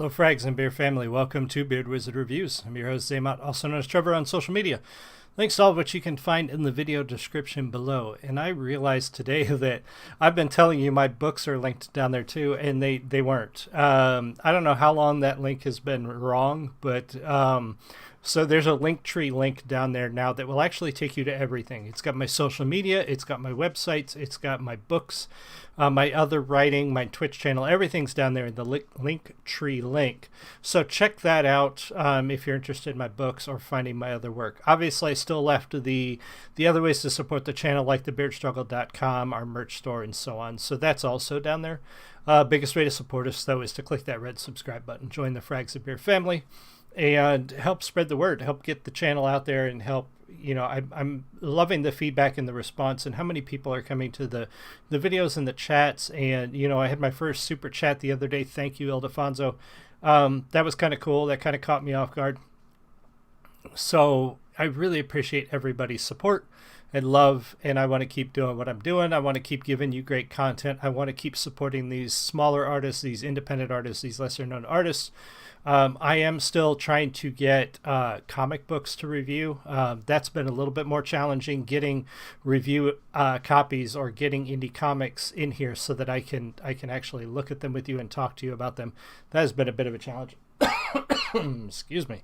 Hello, Frags and Beer family. Welcome to Beard Wizard Reviews. I'm your host, Zaymot, also known as Trevor on social media. Links to all of which you can find in the video description below. And I realized today that I've been telling you my books are linked down there too, and they weren't. I don't know how long that link has been wrong, but so there's a Linktree link down there now that will actually take you to everything. It's got my social media, it's got my websites, it's got my books, my other writing, my Twitch channel. Everything's down there in the Linktree link. So check that out if you're interested in my books or finding my other work. Obviously, I still left the other ways to support the channel, like thebeardstruggle.com, our merch store, and so on. So that's also down there. Biggest way to support us, though, is to click that red subscribe button. Join the Frags and Beer family and help spread the word, help get the channel out there, and help, you know, I'm loving the feedback and the response and how many people are coming to the videos and the chats. And, you know, I had my first super chat the other day. Thank you, Ildefonso. That was kind of cool. That kind of caught me off guard. So I really appreciate everybody's support and love, and I want to keep doing what I'm doing. I want to keep giving you great content. I want to keep supporting these smaller artists, these independent artists, these lesser known artists. I am still trying to get comic books to review. That's been a little bit more challenging, getting review copies or getting indie comics in here so that I can actually look at them with you and talk to you about them. That has been a bit of a challenge. Excuse me.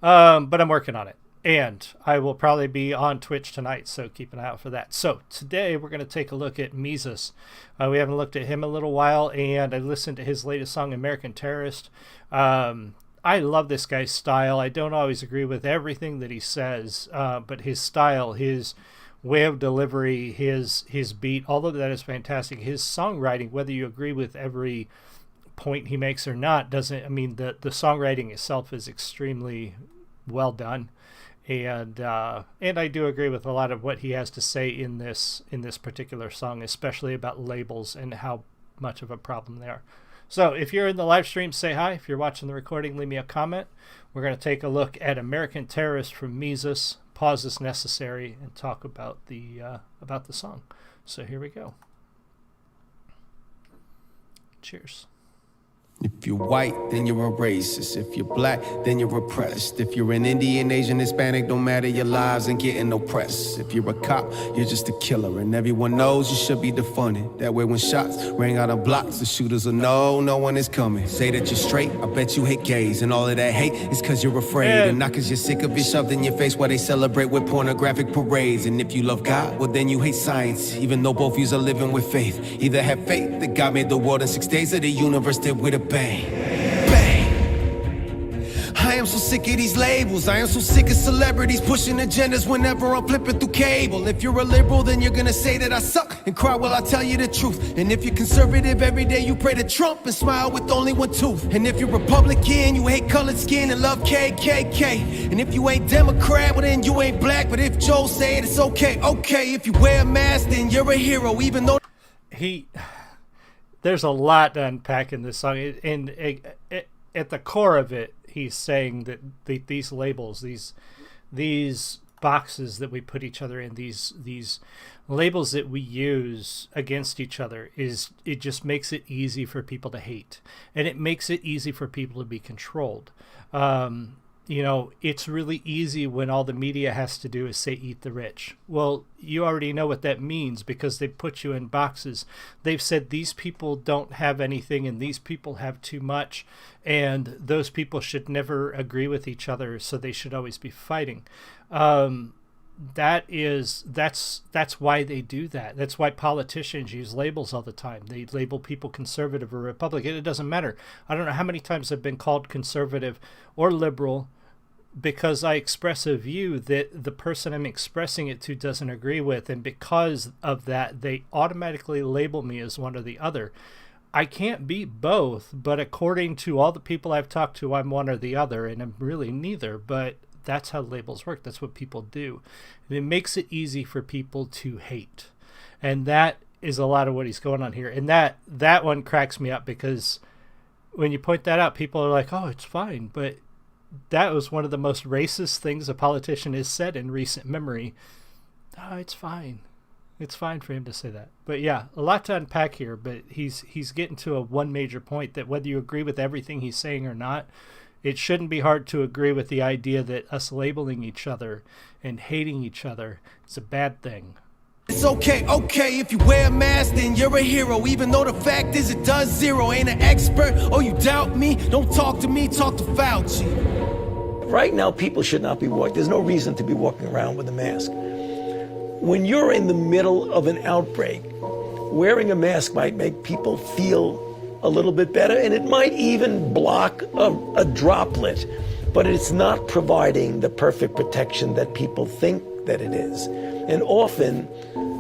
But I'm working on it. And I will probably be on Twitch tonight, so keep an eye out for that. So today we're going to take a look at Mesus. We haven't looked at him in a little while, and I listened to his latest song, American Terrorist. I love this guy's style. I don't always agree with everything that he says, but his style, his way of delivery, his beat, all of that is fantastic. His songwriting, whether you agree with every point he makes or not, doesn't, I mean, the songwriting itself is extremely well done. And I do agree with a lot of what he has to say in this particular song, especially about labels and how much of a problem they are. So if you're in the live stream, say hi. If you're watching the recording, leave me a comment. We're going to take a look at American Terrorist from Mesus, pause as necessary, and talk about the song. So here we go. Cheers. If you're white, then you're a racist. If you're black, then you're oppressed. If you're an Indian, Asian, Hispanic, don't matter, your lives ain't getting oppressed. If you're a cop, you're just a killer, and everyone knows you should be defunded. That way when shots ring out of blocks, the shooters will know no one is coming. Say that you're straight, I bet you hate gays, and all of that hate is cause you're afraid, and not cause you're sick of it shoved in your face while they celebrate with pornographic parades. And if you love God, well then you hate science, even though both views are living with faith. Either have faith that God made the world in 6 days, or the universe did with a bang. Bang. I am so sick of these labels. I am so sick of celebrities pushing agendas whenever I'm flipping through cable. If you're a liberal, then you're gonna say that I suck and cry while I tell you the truth. And if you're conservative, every day you pray to Trump and smile with only one tooth. And if you're Republican, you hate colored skin and love KKK. And if you ain't Democrat, well then you ain't black. But if Joe say it, it's okay. Okay, if you wear a mask, then you're a hero, even though there's a lot to unpack in this song, and at the core of it, he's saying that these labels, these boxes that we put each other in, these labels that we use against each other, it just makes it easy for people to hate, and it makes it easy for people to be controlled. You know, it's really easy when all the media has to do is say, eat the rich. Well, you already know what that means because they put you in boxes. They've said these people don't have anything and these people have too much, and those people should never agree with each other, so they should always be fighting. That's why they do that. That's why politicians use labels all the time. They label people conservative or Republican. It doesn't matter. I don't know how many times I've been called conservative or liberal because I express a view that the person I'm expressing it to doesn't agree with, and because of that, they automatically label me as one or the other. I can't be both, but according to all the people I've talked to, I'm one or the other, and I'm really neither, but that's how labels work. That's what people do. And it makes it easy for people to hate. And that is a lot of what he's going on here. And that one cracks me up because when you point that out, people are like, oh, it's fine. But that was one of the most racist things a politician has said in recent memory. Oh, it's fine. It's fine for him to say that. But yeah, a lot to unpack here, but he's getting to a one major point that whether you agree with everything he's saying or not, it shouldn't be hard to agree with the idea that us labeling each other and hating each other is a bad thing. It's okay, if you wear a mask, then you're a hero. Even though the fact is it does zero. Ain't an expert, oh, you doubt me? Don't talk to me, talk to Fauci. Right now, people should not be walking. There's no reason to be walking around with a mask. When you're in the middle of an outbreak, wearing a mask might make people feel a little bit better, and it might even block a droplet, but it's not providing the perfect protection that people think that it is. And often,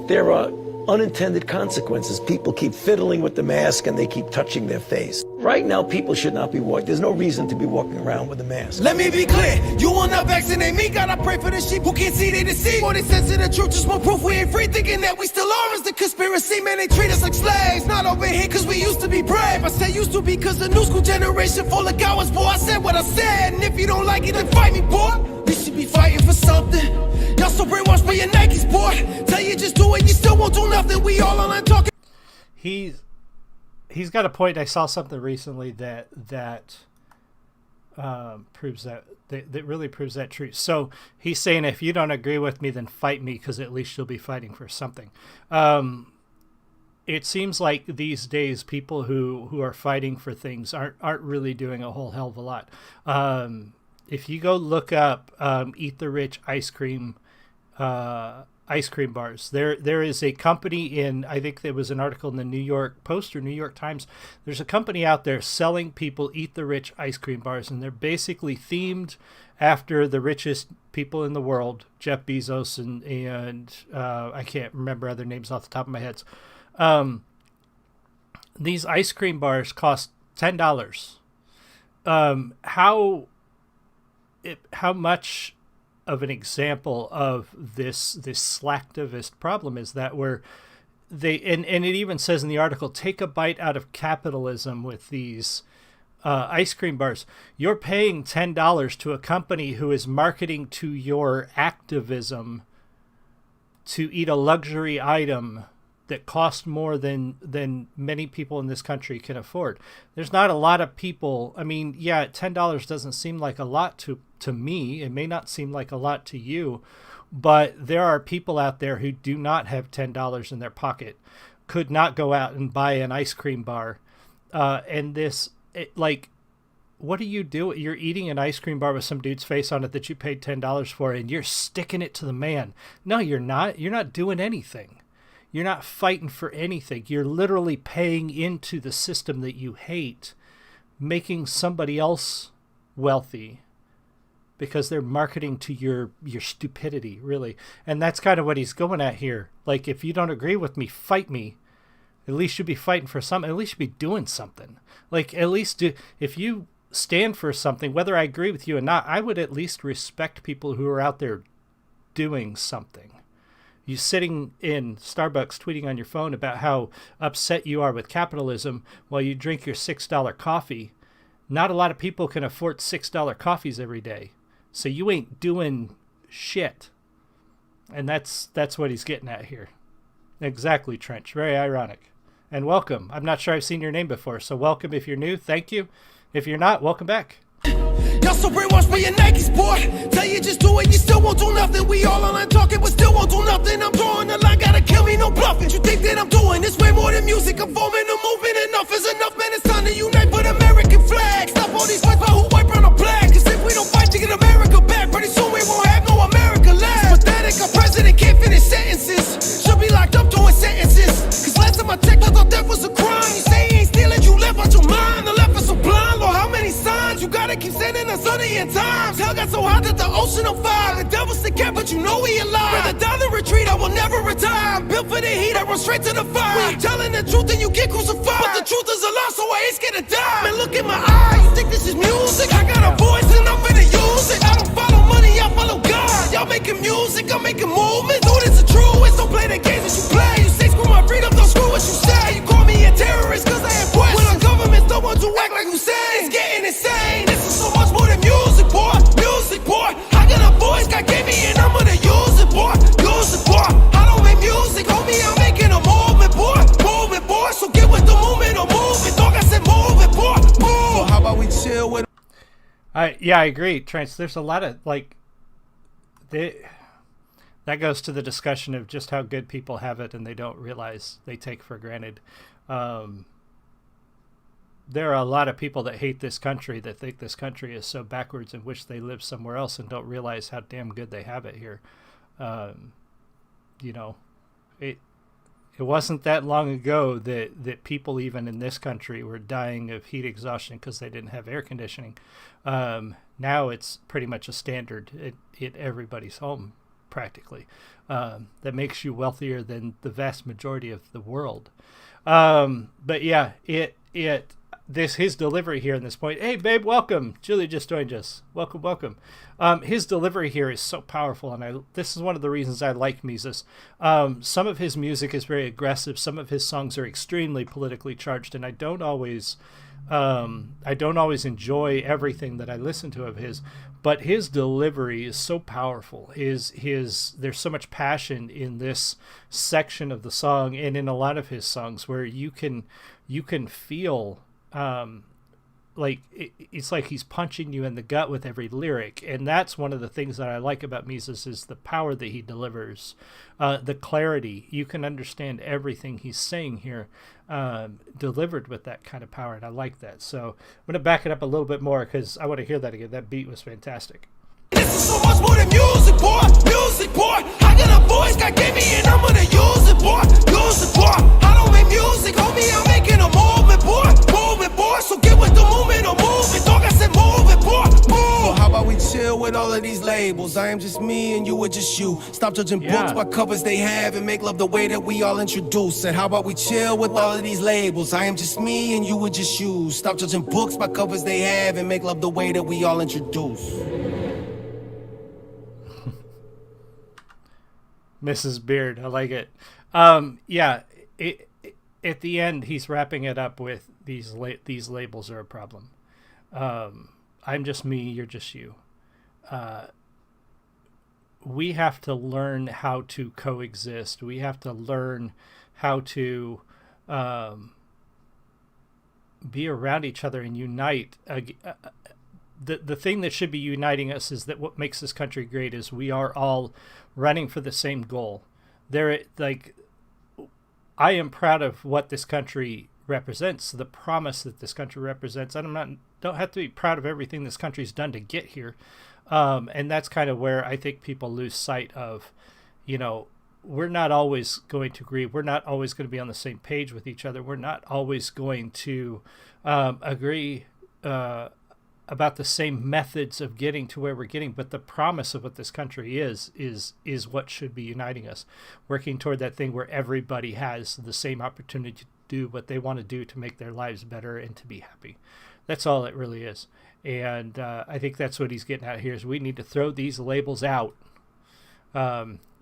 there are unintended consequences. People keep fiddling with the mask and they keep touching their face. Right now, people should not be walking. There's no reason to be walking around with a mask. Let me be clear, you will not vaccinate me. Gotta pray for the sheep who can't see, they deceive. More they sense of the truth, just more proof we ain't free. Thinking that we still are is the conspiracy. Man, they treat us like slaves. Not over here cause we used to be brave. I say used to be cause the new school generation full of cowards. Boy, I said what I said, and if you don't like it, then fight me, boy. We should be fighting for something. Y'all so brainwashed by your Nikes, boy. Tell you just do it, you still won't do nothing. We all online talking. He's got a point. I saw something recently that proves that really proves that truth. So he's saying, if you don't agree with me, then fight me, because at least you'll be fighting for something. It seems like these days people who are fighting for things aren't really doing a whole hell of a lot. If you go look up Eat the Rich ice cream bars, there is a company in, I think there was an article in the New York Post or New York Times. There's a company out there selling people Eat the Rich ice cream bars, and they're basically themed after the richest people in the world, Jeff Bezos and I can't remember other names off the top of my head. These ice cream bars cost $10. How much of an example of this slacktivist problem is that, where they and it even says in the article, take a bite out of capitalism with these ice cream bars. You're paying $10 to a company who is marketing to your activism to eat a luxury item that cost more than many people in this country can afford. There's not a lot of people. I mean, yeah, $10 doesn't seem like a lot to me. It may not seem like a lot to you, but there are people out there who do not have $10 in their pocket, could not go out and buy an ice cream bar. What do you do? You're eating an ice cream bar with some dude's face on it that you paid $10 for, and you're sticking it to the man. No, you're not. You're not doing anything. You're not fighting for anything. You're literally paying into the system that you hate, making somebody else wealthy because they're marketing to your stupidity, really. And that's kind of what he's going at here. Like, if you don't agree with me, fight me. At least you'd be fighting for something. At least you'd be doing something. Like, at least if you stand for something, whether I agree with you or not, I would at least respect people who are out there doing something. You sitting in Starbucks tweeting on your phone about how upset you are with capitalism while you drink your $6 coffee. Not a lot of people can afford $6 coffees every day. So you ain't doing shit. And that's what he's getting at here. Exactly, Trench. Very ironic. And welcome. I'm not sure I've seen your name before, so welcome if you're new. Thank you. If you're not, welcome back. Y'all so brainwashed by your Nikes, boy. Tell you just do it, you still won't do nothing. We all online talking, but still won't do nothing. I'm drawing the line, gotta kill me, no bluffing. You think that I'm doing this way more than music? I'm forming a movement, enough is enough, man. It's time to unite for the American flag. Stop all these fights about who white, brown, or black. Cause if we don't fight to get America back, pretty soon we won't have no America left. It's pathetic, our president can't finish sentences. Should be locked up doing sentences. Cause last time I checked, I thought that was a crime. You say you ain't stealing, you left out your mind. The left is so blind, Lord, how many signs? You gotta keep sending us on the end times. Hell got so hot that the ocean on fire. The devil's the cat, but you know we alive. Rather die than retreat, I will never retire. I'm built for the heat, I run straight to the fire. When you telling the truth, then you get crucified. But the truth is a lie, so I ain't scared to die. Man, look in my eye, you think this is music? I got a voice and I'm finna use it. I don't follow money, I follow God. Y'all making music, I'm making movements. Do this is true, it's don't play the games that you play. You say screw my freedom, don't screw what you say. You call me a terrorist cause I have questions. When our governments don't want to act like you say, it's getting insane. This is so much more than music, boy. Music, boy. I got a voice God gave me and I'm gonna use it, boy. Use it, boy. I don't make music, homie. I agree, Trance. There's a lot of like, that goes to the discussion of just how good people have it and they don't realize, they take for granted. Um, there are a lot of people that hate this country, that think this country is so backwards and wish they lived somewhere else, and don't realize how damn good they have it here. Um, you know, it it wasn't that long ago that people even in this country were dying of heat exhaustion because they didn't have air conditioning. Now it's pretty much a standard at everybody's home, practically. That makes you wealthier than the vast majority of the world. But yeah, his delivery here in this point. Hey, babe, welcome. Julie just joined us. Welcome, welcome. His delivery here is so powerful, and this is one of the reasons I like Mesus. Some of his music is very aggressive. Some of his songs are extremely politically charged, and I don't always enjoy everything that I listen to of his. But his delivery is so powerful. There's so much passion in this section of the song, and in a lot of his songs, where you can feel. It's like he's punching you in the gut with every lyric, and that's one of the things that I like about Mesus is the power that he delivers, the clarity. You can understand everything he's saying here, delivered with that kind of power, and I like that. So I'm going to back it up a little bit more because I want to hear that again. That beat was fantastic. This is so much more than music, boy. Music, boy. I got a voice God gave me, and I'm gonna use it, boy. Use it, boy. I don't make music, homie. I'm making a movement, boy. Movement, boy. So get with the movement or move it, dog. I said move it, boy. Move. Well, how about we chill with all of these labels? I am just me and you are just you. Stop judging books by covers they have and make love the way that we all introduce. And how about we chill with all of these labels? I am just me and you are just you. Stop judging books by covers they have and make love the way that we all introduce. Mrs. Beard, I like it. At the end, he's wrapping it up with these labels are a problem. I'm just me, you're just you. We have to learn how to coexist. We have to learn how to be around each other and unite. The thing that should be uniting us is that what makes this country great is we are all running for the same goal. I am proud of what this country represents, the promise that this country represents. And don't have to be proud of everything this country's done to get here. And that's kind of where I think people lose sight of, we're not always going to agree. We're not always going to be on the same page with each other. We're not always going to agree about the same methods of getting to where we're getting, but the promise of what this country is what should be uniting us, working toward that thing where everybody has the same opportunity to do what they want to do to make their lives better and to be happy. That's all it really is. And I think that's what he's getting at here is we need to throw these labels out.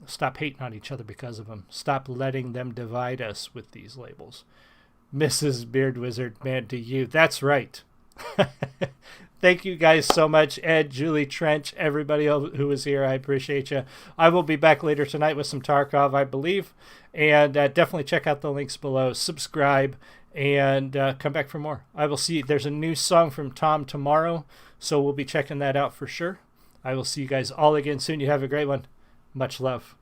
Stop hating on each other because of them. Stop letting them divide us with these labels. Mrs. Beard Wizard, man, to you. That's right. Thank you guys so much, Ed, Julie, Trench, everybody who was here. I appreciate you. I will be back later tonight with some Tarkov, I believe. And definitely check out the links below. Subscribe and come back for more. I will see. There's a new song from Tom tomorrow, so we'll be checking that out for sure. I will see you guys all again soon. You have a great one. Much love.